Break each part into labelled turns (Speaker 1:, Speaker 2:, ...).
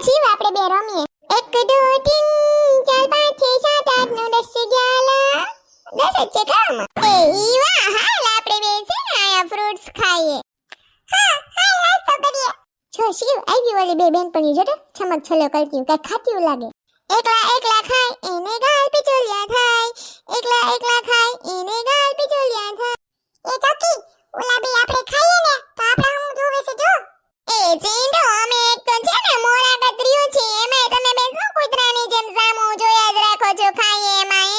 Speaker 1: જીવ આપણે બે રમીએ 1 2 3 4 5 6 7 8 9 10 11 10 છે કામ એ ઈવા હાલ આપણે બે છે ને આયા ફ્રૂટ્સ ખાઈએ હા હાલ નાસ્તો કરીએ જો શિવ આવી વાળી બે બેનપણી જોડે છમક છલો કરતી કઈ ખાતી લાગે એકલા ખાય એને ગાલ પિચોલિયા થાય એકલા ખાય એને ગાલ પિચોલિયા થાય એ ચકી ઓલા બે આપણે ખાઈએ ને તો આપણે હું જોવે છે જો એ ચીંડો અમે એક તો છે ને મોરા કતરીઓ છે એમાં તમે બે શું કૂતરાની જેમ સામો જોયા જ રાખો છો ખાઈએ એમાં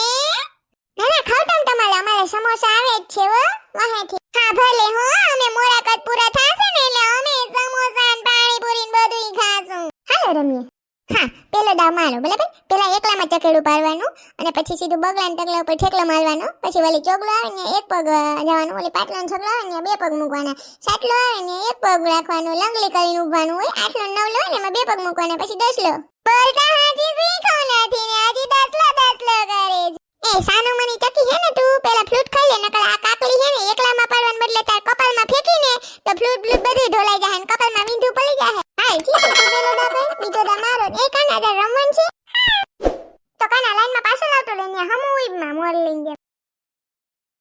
Speaker 1: ના ખાવતમ તમારે અમારે સમોસા આવે જ છે હો વાહેથી હા ભલે હો અમે મોરા કત પૂરા થાશે ને એટલે અમે સમોસા ને પાણીપુરી ને બધુંય ખાશું હાલો રમીએ હા પેલો દાવ મારો બરાબર પેલા એકલામાં ચકેડું પાડવાનું અને પછી સીધું બગલાન ટકલા ઉપર ઠેકલો મારવાનો પછી વાલી ચોગલો આવે ને એક પગ જવાનું ઓલી પાટલાનો છગલો આવે ને બે પગ મૂકવાના સાટલો આવે ને એક પગ રાખવાનો લંગલી કરીને ઊભવાનું હોય આટલો નવલો હોય ને એમાં બે પગ મૂકવાના પછી દસલો બોલતા હાજી શીખો નથી ને હજી દસલો કરે છે એ સાનો મની ચકી હે ને તું પેલા ફ્લૂટ ખાઈ લે નકર આ કાકડી હે ને એકલામાં પાડવાને બદલે તાર કપાળમાં ફેંકીને તો ફ્લૂટ બધું ઢોલાઈ જાય ને કપાળમાં મીંધું પડી જાય હાલ ઠીક છે પેલો દા ભાઈ બીજો દા મારો એ કાના દા રમણ છે તો કાના લાઈનમાં પાછળ આવતો લે ને હમુ ઉઈબમાં મોર લઈને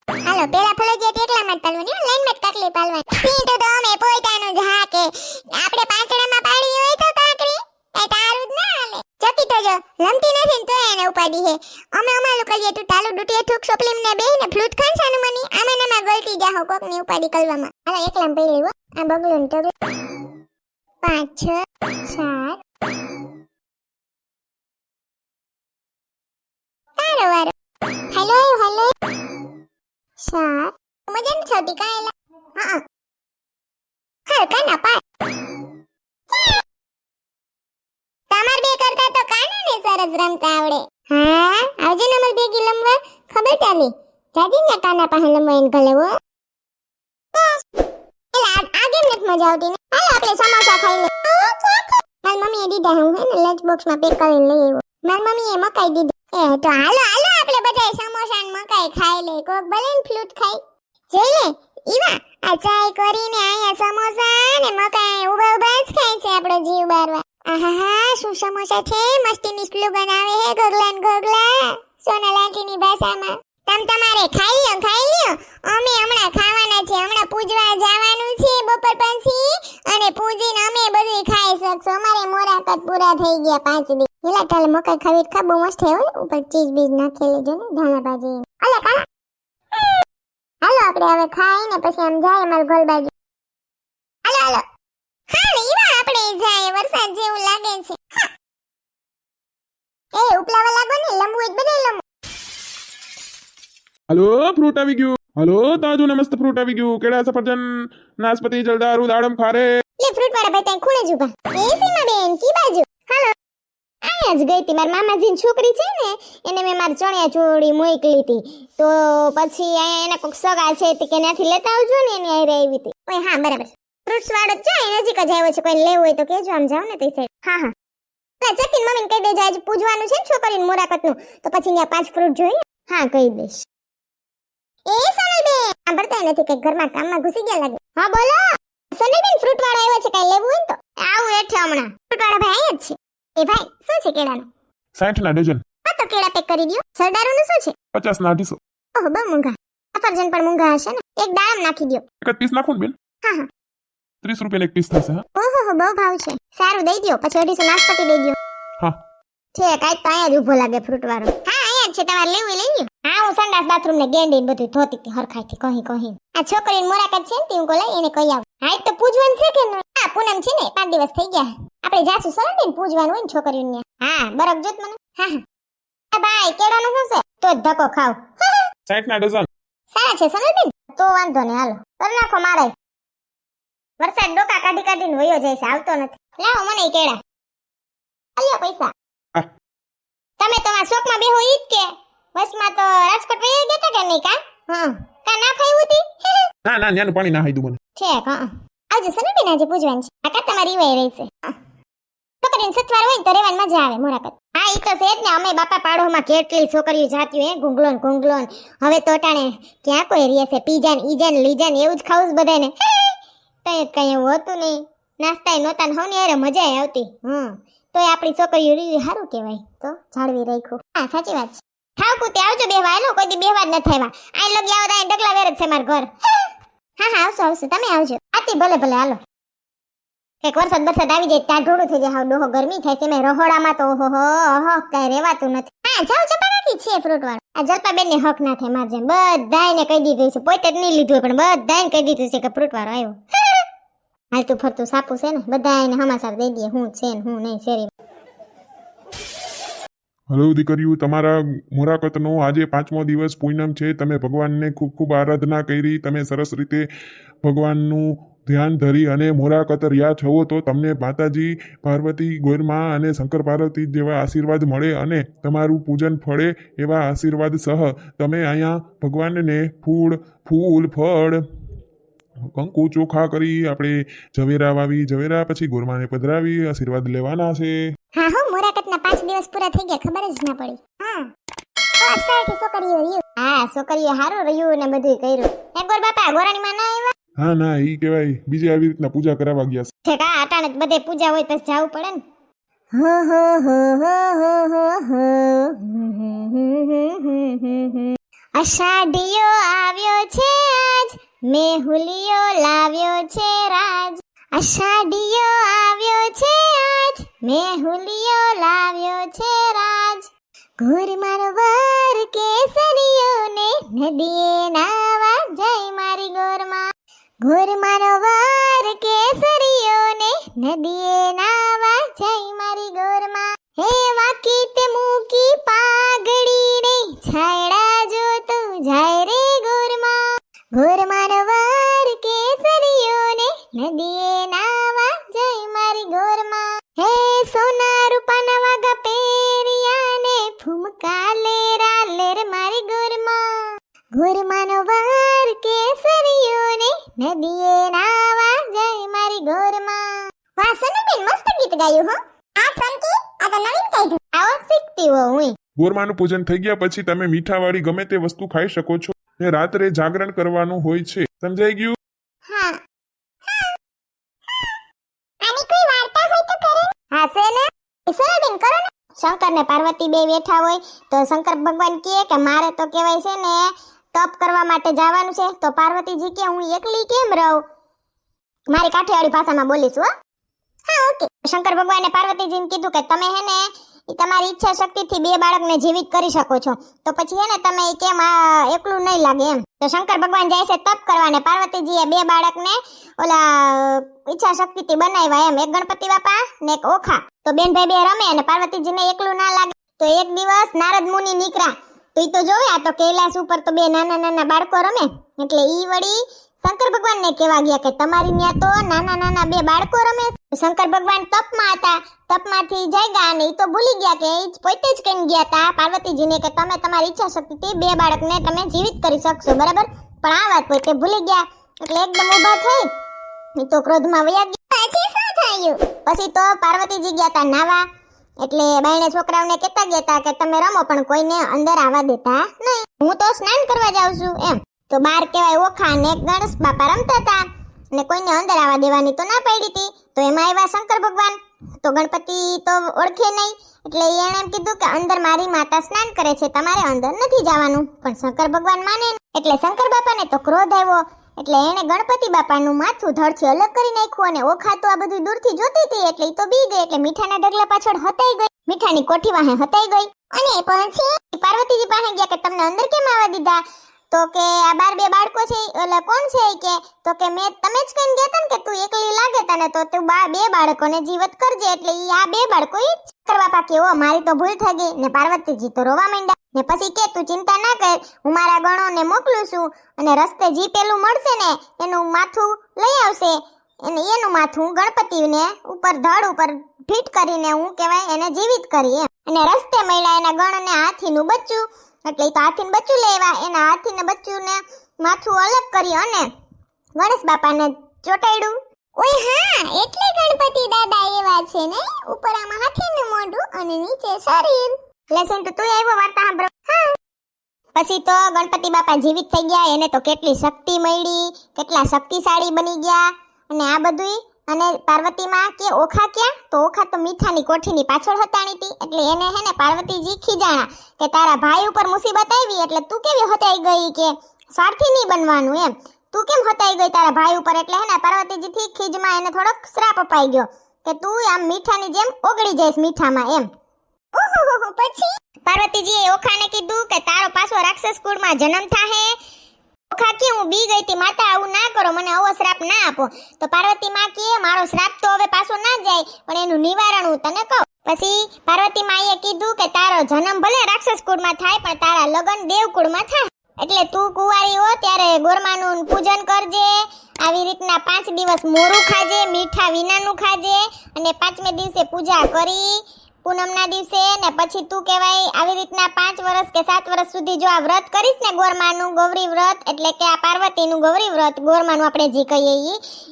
Speaker 1: જે હાલો પેલા ફળજિયાત એકલામાં જ પાડવાની લાઈનમાં જ કાકલી પાડવાની સીધું તો અમે પોઈતાનું જ હા કે આપણે પાંચડામાં પાડી હોય તો કાકડી એ તારું જ ના હાલે ચકી તો જો રમતી નથી ને તો એને ઉપાડી હે અમે અમારું કરીએ તું તાલું ડૂટીએ ઠુક સોપલીમ ને બેહીને ફ્લૂટ ખાન સાનું મની આમાં નામાં ગળતી જાહો કોકની ઉપાડી કરવામાં હાલો એકલામાં પઈ લેવો આ બગલું તો 5 6 7 તારો વારો હેલો સાત મજા ન છોટી કાયલા હા હાલ કાના પા તમાર બે કરતા તો કાના ને સરસ રમતા આવડે હા આવજે ને અમાર ભેગી લંબવા ખબર ચાલી જાજી ને કાના પાસે લંબવા એને ગલે હો એલા આગે નથી મજા આવતી ને હાલ આપણે સમોસા ખાઈ લે મારી મમ્મીએ દીધા હું હે ને લંચ બોક્સમાં પેક કરીને લઈ આવ્યો મારી મમ્મીએ મકાઈ દીધી એ તો હાલો આપણે બધાય સમોસા ને મકાઈ ખાઈ લે કોક ભલે ને ફ્લૂટ ખાઈ જોઈ લે ઈવા આ ચાય કરીને આયા સમોસા ને મકાઈ ઉભા ઉભા જ ખાય છે આપણો જીવ બારવા આહાહા શું સમોસા છે મસ્તીની સ્લોગન આવે હે ગગલા ને ગગલા સોનાલાલજીની ભાષામાં તમારે ખાઈ લ્યો અમે હમણાં ખાવાના છે હમણાં પૂજવા જવાનું છે બપોર પછી અને પૂજીને અમે બધું ખાઈ શકશું અમારે મોરાકત પૂરા થઈ ગયા 5 દી હિલા તાલે મકાઈ ખાવી ખા બહુ મસ્ત હે ઉપર ચીઝ બીજ નાખી લેજો ને ધાણા ભાજી અલે કા હાલો આપણે હવે ખાઈને પછી આમ જાય અમાર ઘર બાજુ હાલો ઈવા આપણે જાય વરસાદ જેવું લાગે છે એ ઉપલાવા લાગો ને લંબુ જ બદલ લંબુ
Speaker 2: હલો ફ્રૂટ આવી ગયું હલો તાજુ ને મસ્ત ફ્રૂટ આવી ગયું કેળા સફરજન નાસપતિ જલદારુ દાડમ ખારે
Speaker 1: લે ફ્રૂટ વાળા ભાઈ ત્યાં ખૂણે જ ઉભા એ સીમા બેન કી બાજુ હાલો આયા જ ગઈ તી માર મામાજીની છોકરી છે ને એને મેં માર ચણિયા ચોળી મોકલી હતી તો પછી આયા એના કોક સગા છે તે કે ત્યાંથી લેતા આવજો ને એની આઈ આવી હતી ઓય હા બરાબર ફ્રૂટ્સ વાળો જાય નજીક જ આવ્યો છે કોઈ લેવું હોય તો કેજો આમ જાવ ને તે સાઈડ હા ના ચકીન મમ્મીને કહી દેજો આજ પૂજવાનું છે ને છોકરીને મોરાકતનું તો પછી ત્યાં 5 ફ્રૂટ જોઈએ હા કહી દઈશ એ સોનલબેન સાંભળતા નથી કે ઘરમાં કામમાં ઘૂસી ગયા લાગે હા બોલો સોનલબેન ફ્રૂટ વાળો આવ્યો છે કઈ લેવું હોય તો આવું હેઠે હમણાં ફ્રૂટ વાળા ભાઈ જ છે એ ભાઈ શું છે કેળાનું
Speaker 2: 60 ના ડઝન
Speaker 1: હા તો કેળા પેક કરી દયો સરદારોનું શું છે
Speaker 2: 50 ના 250
Speaker 1: ઓહો બહુ મોંઘા સફરજન પણ મોંઘા હશે ને એક દાડમ નાખી દયો
Speaker 2: એક જ પીસ નાખો ને બેન
Speaker 1: હા
Speaker 2: 30 રૂપિયા એક પીસ થશે હા
Speaker 1: ઓહો બહુ ભાવ છે સારું દઈ દયો પછી 250 નાસ્પતિ દઈ દયો
Speaker 2: હા
Speaker 1: છે કાઈ તો અહીંયા જ ઊભો લાગે ફ્રૂટ વાળો હા અહીંયા જ છે તમારે લેવું લઈ લ્યો હા હું સંડાસ બાથરૂમ ને ગેંડી બધું ધોતી હરખાઈથી કહી આ છોકરીની મોરાકત છે ને તી હું કોલા એને કહી આવ હા તો પૂજવાનું છે કે નહીં હા પૂનમ છે ને 5 દિવસ થઈ ગયા આપણે જાસુ સોનલબેન પૂજવાનું હોય ને છોકરીઓને હા બરફ જોત મને હા ભાઈ કેળાનું શું છે તો જ ધક્કો ખાવ
Speaker 2: 60 ના ડઝન
Speaker 1: સારા છે સોનલબેન તો વાંધો ને હાલો કર નાખો મારે વરસાદ ડોકા કાઢીને વયો જાય છે આવતો નથી લાવો મને કેળા આલ્યો પૈસા તમે તમારા શોકમાં બેહો ઈ જ કે બસમાં તો રાજકોટ વહી ગયા કે નહીં કા કા ના ખાયું હતી
Speaker 2: ના ન્યાનું પાણી ના હાઈદું મને
Speaker 1: છે આવજો સોનલબેન આજે પૂજવાનું છે આ કા તમારી વહી રહી છે છોકરીને સથવાર હોય તો રહેવાની મજા આવે મોરાકત હા ઈ તો છે જ ને અમે બાપા પાડોમાં કેટલી છોકરીઓ જાતી હે ગુંગલોન હવે તો ટાણે ક્યાં કોઈ રહે છે પીજાન ઈજાન લીજાન એવું જ ખાવું બધાને તો કઈ એવું હતું નહીં નાસ્તા નહોતા ને હવની હારે મજા આવતી. તોય આપણી છોકરીઓ રીવી સારું કહેવાય, તો જાળવી રાખ્યું. હા સાચી વાત છે. ખાવ કુતે આવજો બેહવા, હાલો કોઈ દી બેહવા જ ન થાયવા. આ લગી આવો તો ડગલા વેર જ છે માર ઘર. હા આવશું તમે આવજો. આતી ભલે હાલો. એક વરસાદ આવી જાય ત્યાં ઢોળું થઈ જાય. હાવ ડોહો ગરમી થાય છે. મેં રહોડામાં તો ઓહો કઈ રહેવાતું નથી. હા જાવ ચપાટી છે ફ્રૂટ વાળો. આ જલપાબેન ને હક ના થાય માર જેમ. બધાયને કહી દીધું છે, પોતે જ નહીં લીધું પણ બધાયને કહી દીધું છે કે ફ્રૂટ વાળો આવ્યો. હાલતું ફરતું સાપું છે ને, બધાયને સમાચાર દઈ દઈએ હું છે ને હું નહીં શેરી.
Speaker 2: હલો દીકરીઓ, તમારા મુરાકતનો આજે 5મો દિવસ પૂનમ છે. તમે ભગવાનને ખૂબ ખૂબ આરાધના કરી. તમે સરસ રીતે ભગવાનનું ધ્યાન ધરી અને મુરાકત રહ્યા છો તો તમને માતાજી પાર્વતી ગોરમા અને શંકર પાર્વતી જેવા આશીર્વાદ મળે અને તમારું પૂજન ફળે એવા આશીર્વાદ સહ તમે અહીંયા ભગવાનને ફૂલ ફળ કંકુ ચોખા કરી આપણે ઝવેરા વાવી, ઝવેરા પછી ગોરમાને પધરાવી આશીર્વાદ લેવાના છે.
Speaker 1: હા હો, મુરાકતના 5 દિવસ પૂરા થઈ ગયા, ખબર જ ના પડી. છોકરીઓ હારું રહ્યું ને બધું કર્યું. એ ગોર બાપા ગોરાણી માં ના આવ્યા?
Speaker 2: હા ના, ઈ કહેવાય બીજી આવી રીતના પૂજા કરાવવા ગયા
Speaker 1: છે. કા આટાણે બધે પૂજા હોય તો જાવું પડે ને. અષાઢિયો આવ્યો છે આજ, મેહુલિયો લાવ્યો છે રાજ. અષાઢિયો આવ્યો છે આજ, મેહુલિયો લાવ્યો છે રાજ. ઘોરમાનો વાર કેસરીયો ને નદીએ નાવા જાય મારી ગોરમાં. ઘોરમાનો વાર કેસરીયો ને નદીએ નાવા જાય મારી ગોરમાં. હે વાકી તે મૂકી પાઘડી રે છાયડા જો તું જાય રે ગોરમાં. ઘોરમાનો વાર કેસરીયો ને નદીએ નાવા જાય મારી ગોરમાં. હે સોના રૂપાના વાગા પેરિયા ને ફૂમકા લેરા લેર મારી ગોરમાં. ઘોરમાનો વાર કેસરીયો ને નદીએ નાવા જાય મારી ગોરમાં. વાહ સોનાબેન, મસ્ત ગીત ગાયું હો. આ સંકી આ તો નવીન કાઢ્યું. આવો શીખતી હો હું.
Speaker 2: ગોરમાનું પૂજન થઈ ગયા પછી તમે મીઠાવાળી ગમે તે વસ્તુ ખાઈ શકો છો ને રાત્રે જાગરણ કરવાનું હોય છે. સમજાઈ ગયું?
Speaker 1: હા. આની કોઈ વાર્તા હોય તો કરો. હા છે ને, સોનાબેન કરો ને. શંકર ને પાર્વતી બે બેઠા હોય તો શંકર ભગવાન કહે કે મારે તો કહેવાય છે ને તપ કરવા માટે જવાનું છે. તો પાર્વતીજી કે હું એકલી કેમ રહું? મારી કાઠિયાવાડી ભાષામાં બોલીશું હો. હા ઓકે. શંકર ભગવાને પાર્વતીજીને કીધું કે તમે હે ને તમારી ઈચ્છા શક્તિથી બે બાળકને જીવિત કરી શકો છો, તો પછી હે ને તમે કેમ એકલું નહીં લાગે એમ. તો શંકર ભગવાન જાય છે તપ કરવા ને પાર્વતીજીએ બે બાળકને ઓલા ઈચ્છા શક્તિથી બનાવ્યા એમ. એક ગણપતિ બાપા ને એક ઓખા. તો બેન ભાઈ બે રમે અને પાર્વતીજીને એકલું ના લાગે. તો એક દિવસ નારદ મુનિ નીકળ્યા તો ઈ તો જોવે આ તો કૈલાસ ઉપર તો બે નાના બાળકો રમે. એટલે ઈ વળી શંકર ભગવાનને કહેવા ગયા કે તમારી ત્યાં તો નાના બે બાળકો રમે. શંકર ભગવાન તપમાં હતા, તપમાંથી જાગ્યા અને ઈ તો ભૂલી ગયા કે ઈ પોતે જ કહીને ગયા હતા પાર્વતીજીને કે તમે તમારી ઈચ્છા શક્તિથી બે બાળકને તમે જીવિત કરી શકશો, બરાબર. પણ આ વાત પોતે ભૂલી ગયા એટલે એકદમ ઊભા થઈ ઈ તો ક્રોધમાં વયા ગયા. પછી શું થયું? પછી તો પાર્વતીજી ગયા હતા નાવા. એટલે બાયણે છોકરાઓને કહેતા ગયા હતા કે તમે રમો પણ કોઈને અંદર આવવા દેતા નહીં, હું તો સ્નાન કરવા જાઉં છું એમ. તો બાર કહેવાય ઓખા ને ગણેશ બાપા રમતા હતા ને કોઈને અંદર આવવા દેવાની તો ના પડી હતી. તો એમાં આવ્યા શંકર ભગવાન. તો ગણપતિ તો ઓળખે નહીં એટલે એણે એમ કીધું કે અંદર મારી માતા સ્નાન કરે છે, તમારે અંદર નથી જવાનું. પણ શંકર ભગવાન માને એટલે શંકર બાપાને તો ક્રોધ આવ્યો એટલે એણે ગણપતિ બાપાનું માથું ધડથી અલગ કરી નાખ્યું. અને ઓખા તો આ બધું દૂરથી જોતી હતી એટલે ઈ તો બી ગઈ. એટલે મીઠાના ઢગલા પાછળ હતાઈ ગઈ, મીઠાની કોઠી વાહે હતાઈ ગઈ. અને પછી પાર્વતીજી પાસે ગયા કે તમને અંદર કેમ આવવા દીધા? તો કે આ બાર બે બાળકો છે. ઓલા કોણ છે કે? તો કે મેં તમે જ કહીને ગયા હતા ને કે તું એકલી લાગે તને તો તું બે બાળકોને જીવત કરજે. એટલે ઈ આ બે બાળકો ઈ કરવા પાકે. ઓ મારી તો ભૂલ થઈ ગઈ. ને પાર્વતીજી તો રોવા માંડ્યા. ને પછી કે તું ચિંતા ના કર, હું મારા ગણોને મોકલું છું અને રસ્તે જી પેલું મળશે ને એનું માથું લઈ આવશે અને એનું માથું ગણપતિને ઉપર ધડ ઉપર ફીટ કરીને હું કહેવાય એને જીવિત કરી એમ. અને રસ્તે મળ્યા એના ગણને હાથીનું બચ્ચું. એટલે ઈ તો હાથીનું બચ્ચું લેવા એના હાથીને બચ્ચુને માથું અલગ કરી અને ગણેશ બાપાને ચોટાડ્યું. ઓય હા, એટલે ગણપતિ દાદા એવા છે ને, ઉપર આમાં હાથીનું મોઢું અને નીચે શરીર. લેસન તો તું આવ્યો વાર્તા સાંભળો. હા. પછી તો ગણપતિ બાપા જીવિત થઈ ગયા. એને તો કેટલી શક્તિ મળી, કેટલા શક્તિશાળી બની ગયા. અને આ બધું અને પાર્વતીમાં કે ઓખા ક્યાં? તો ઓખા તો મીઠાની કોઠીની પાછળ હતાણી હતી, એટલે એને હે ને પાર્વતીજી ખીજાણા કે તારા ભાઈ ઉપર મુસીબત આવી એટલે તું કેવી હતાઈ ગઈ કે સ્વાર્થી નહીં બનવાનું એમ, તું કેમ હતાઈ ગઈ તારા ભાઈ ઉપર? એટલે હે ને પાર્વતીજી થી ખીજમાં એને થોડોક શ્રાપ અપાઈ ગયો કે તું આમ મીઠાની જેમ ઓગળી જઈશ મીઠામાં એમ. ઓહો પછી પાર્વતીજીએ ઓખાને કીધું કે તારો પાછો રાક્ષસ કુળમાં જન્મ થાહે. ઓખા કે હું બી ગઈ તી માતા, આવું ના કરો, મને આવો શ્રાપ ના આપો. તો પાર્વતી માં કે મારો શ્રાપ તો હવે પાછો ના જાય, પણ એનું નિવારણ હું તને કહું. પછી પાર્વતી માએ કીધું કે તારો જન્મ ભલે રાક્ષસ કુળમાં થાય પણ તારા લગ્ન દેવ કુળમાં થાય. એટલે તું કુંવારી હો ત્યારે ગોરમાનું પૂજન કરજે, આવી રીતના 5 દિવસ મોરું ખાજે, મીઠા વિનાનું ખાજે, અને 5મે દિવસે પૂજા કરી પૂનમના દિવસે ને પછી તું કહેવાય આવી રીતના 5 વર્ષ કે 7 વર્ષ સુધી જો આ વ્રત કરીશ ને ગોરમાનું ગૌરી વ્રત, એટલે કે આ પાર્વતીનું ગૌરી વ્રત, ગોરમાનું આપણે જે કહીએ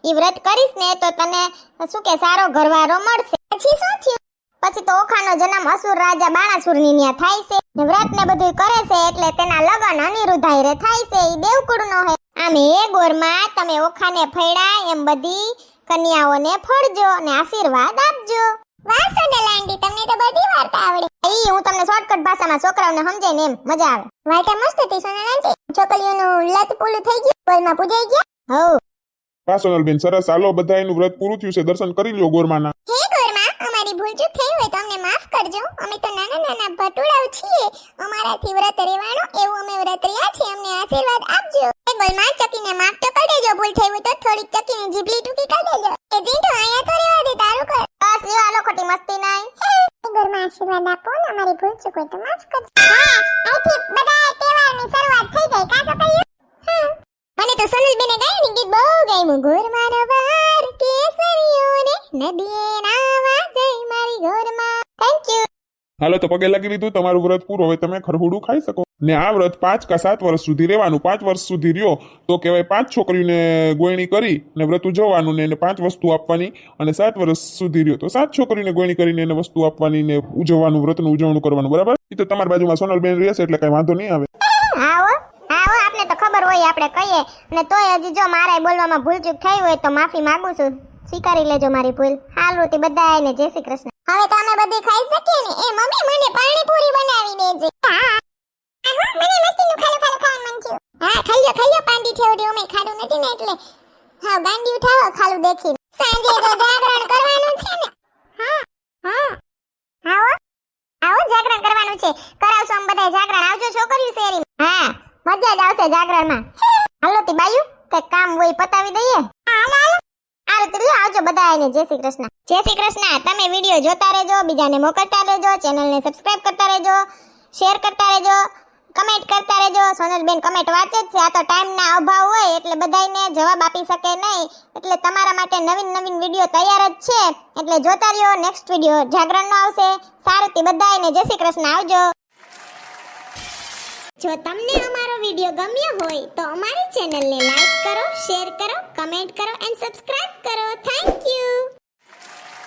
Speaker 1: ઈ વ્રત કરીશ ને તો તને શું કે સારો ઘરવાળો મળશે. પછી શું થયું? પછી તો ઓખાનો જન્મ અસુર રાજા બાણાસુરની ન્યા થાય છે ને વ્રત ને બધું કરે છે, એટલે તેના લગન અનિરુદ્ધાઈ રે થાય છે. ઈ દેવકુળનો હે. આમ હે ગોરમા, તમે ઓખાને ફળ્યા એમ બધી કન્યાઓને ફળજો અને આશીર્વાદ આપજો. વાહ સોનલાંડી, તમને તો બધી વાર્તા આવડે. ઈ હું તમને શોર્ટકટ ભાષામાં છોકરાઓને સમજાય ને એમ મજા આવે. વાર્તા મસ્ત હતી સોનલાંડી. છોકરીઓનું લત પૂરું થઈ ગયું, બોલમાં પૂજાઈ ગયા.
Speaker 2: હા સોનલબેન, સરસ. હાલો બધા એનું વ્રત પૂરું થયું છે, દર્શન કરી લ્યો ગોરમાના.
Speaker 1: હે ગોરમા, અમારી ભૂલ ચૂક થઈ હોય તો અમને માફ કરજો. અમે તો નાના નાના ભટુડાઓ છીએ, અમારાથી વ્રત રહેવાનો એવું અમે વ્રત રહ્યા છીએ, અમને આશીર્વાદ આપજો. એ ગોરમા, ચકીને માફ તો કરી દેજો, ભૂલ થઈ હોય તો થોડીક ચકીની જીભલી ટૂંકી કરી દેજો. એ જીંટો અહીંયા તો રહેવા દે, તારું કર. બસ લ્યો, આલો ખોટી મસ્તી નહીં. એ ગોરમા, આશીર્વાદ આપો ને, અમારી ભૂલ ચૂક હોય તો માફ કરજો. હા, આથી બધા તહેવારની શરૂઆત થઈ જાય. કાસો કર્યું? હા, મને તો સોનલબેને ગાયની ગીત બહુ ગમ્યું. ગોરમાનો વાર કેસરીઓને નદીએ નાવા જઈ મારી ગોરમા. Thank you.
Speaker 2: હાલો તો પગે લાગી લીધું, તમારું વ્રત પૂરું. હવે તમે ખરહુડું ખાઈ શકો. ને આ વ્રત 5 કે 7 વર્ષ સુધી રહેવાનું. 5 વર્ષ સુધી રહ્યો તો કહેવાય 5 છોકરીઓને ગોયણી કરી ને વ્રત ઉજવવાનું ને એને 5 વસ્તુ આપવાની, અને 7 વર્ષ સુધી રહ્યો તો 7 છોકરીઓને ગોયણી કરીને એને વસ્તુ આપવાની ને ઉજવવાનું, વ્રતનું ઉજવણું કરવાનું. બરાબર? એ તો તમારી બાજુમાં સોનલબેન રહેશે એટલે કઈ વાંધો નહીં આવે.
Speaker 1: આવો આવો, આપને તો ખબર હોય આપણે કહીએ, અને તોય હજી જો મારે બોલવામાં ભૂલચૂક થઈ હોય તો માફી માંગુ છું. સ્વીકારી લેજો મારી ભૂલ. હાલ તે બધાને જય શ્રી કૃષ્ણ. હવે તો અમે બધી ખાઈ શકીએ ને? એ મમ્મી મને પાણીપુરી બનાવી દેજે. હા મને મસ્તીનું ખાલું ખાવાનું મન થયું. હા ખાઈ લ્યો પાંડી ઠેવડી, અમે ખાડું નથી ને એટલે હા ગાંડી ઉઠાવો ખાલું દેખીને. સાંજે તો જાગરણ કરવાનું છે ને? હા આવો આવો, જાગરણ કરવાનું છે. કરાવશો આમ બધા જાગરણ. આવજો છોકરીઓ શેરી. હા મજા જ આવશે જાગરણમાં. હાલો તી બાયુ, કઈ કામ હોય પતાવી દઈએ. હાલો તો આવજો બધાને. જય શ્રી કૃષ્ણ. જય શ્રી કૃષ્ણ. તમે વિડીયો જોતા રહેજો, બીજાને મોકલતા રહેજો, ચેનલને સબસ્ક્રાઇબ કરતા રહેજો, શેર કરતા રહેજો, કમેન્ટ કરતા રહેજો. સોનલબેન કમેન્ટ વાંચે જ છે. આ તો ટાઈમના અભાવ હોય એટલે બધાને જવાબ આપી શકે નહીં, એટલે તમારા માટે નવીન વિડીયો તૈયાર જ છે, એટલે જોતા રહ્યો. નેક્સ્ટ વિડીયો જાગરણનો આવશે. સારું તી બધાને જય શ્રી કૃષ્ણ. આવજો. જો તમને અમારો વિડીયો ગમ્યો હોય તો અમારી ચેનલને લાઈક કરો, શેર કરો, કમેન્ટ કરો એન્ડ સબસ્ક્રાઇબ કરો. Thank you.